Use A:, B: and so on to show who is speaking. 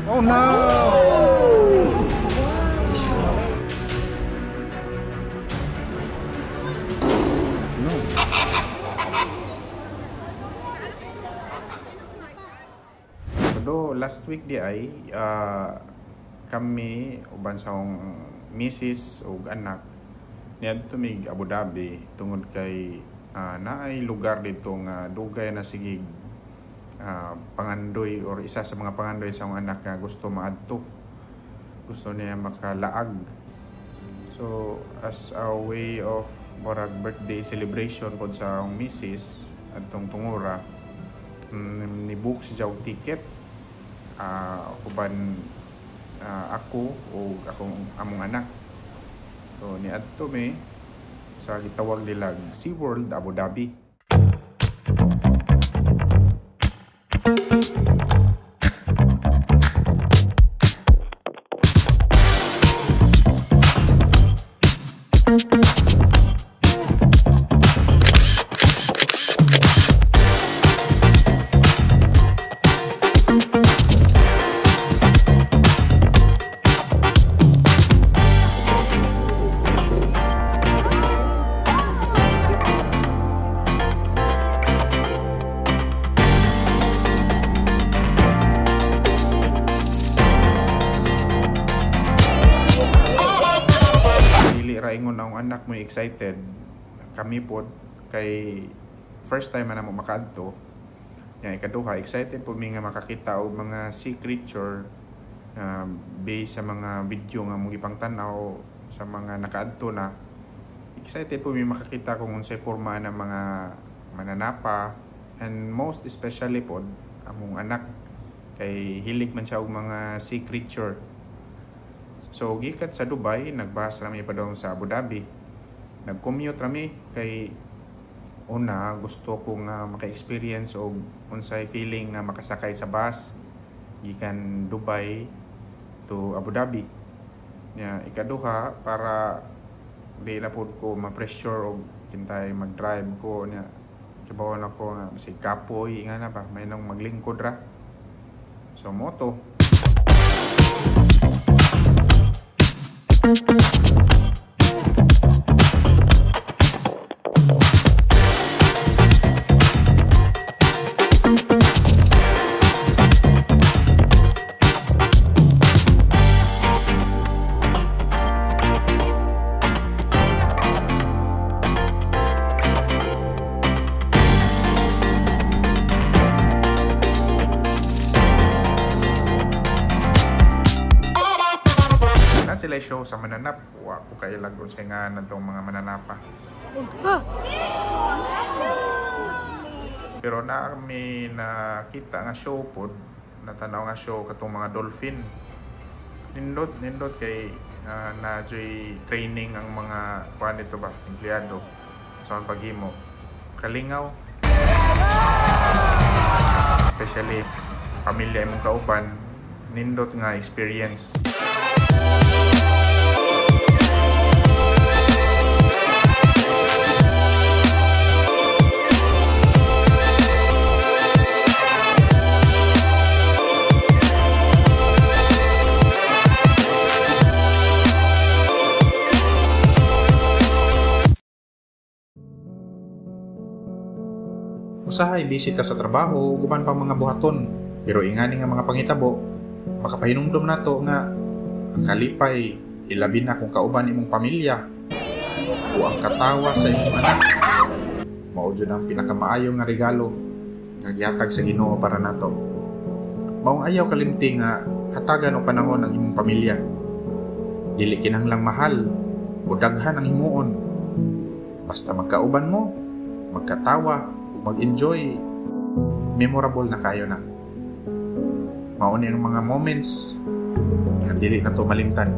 A: Oh no! So last week di ay kami uban sa akong misis ug anak niadto mig Abu Dhabi tungod kay naay lugar dito nga dugay na sigig pangandoy or isa sa mga pangandoy sa akong anak nga gusto maadto, gusto niya makalaag. So as a way of murag birthday celebration pod sa akong misis adtong tungura, ni-book siya og ticket uban ako o akong among anak. So niadto mi sa gitawag nilag SeaWorld Abu Dhabi. Ingon ang anak mo excited kami pod kay first time na mo makaadto nya ikaduha excited po mi nga makakita og mga sea creature based sa mga video nga mong ipangtan-aw sa mga nakaadto na. Excited po mi makakita kung unsay porma ng mga mananapa and most especially pod among anak kay hilig man siya og mga sea creature. So gikat sa Dubai, nagbahas rami pa daw sa Abu Dhabi. Nag-commute rami kay una gusto kong maka-experience og unsay feeling nga makasakay sa bus gikan Dubai to Abu Dhabi. Nya ikaduha para di na pud ko ma-pressure og kintay mag-drive ko nya kibawon ako nga si kapoy nga na ba may nang maglingkod ra. So moto sila show sa mananap. Wa ko kay lagon sa nga natong mga mananapa. Pero na kami nakita nga show pod, natanaw nga show katong mga dolphin. Nindot kay na joy training ang mga kuan dito ba, empleyado sa paghimo. Kalingaw. Especially pamilya imong kauban, nindot nga experience. Usahay bisita sa trabaho guban pa mga buhaton, pero ingani nga mga pangitabo makapahinumdum nato nga ang kalipay ilabi na kung kauban imong pamilya o ang katawa sa imong anak mao jud ang pinakamaayo nga regalo nga gihatag sa Ginoo para nato. Maong ayaw kalimti nga hatagan og panahon ang imong pamilya. Dili kinahanglang mahal o daghan ang himuon, basta magkauban mo, magkatawa, mag-enjoy, memorable na kayo na. Mauni ang mga moments na dili na to malimtan.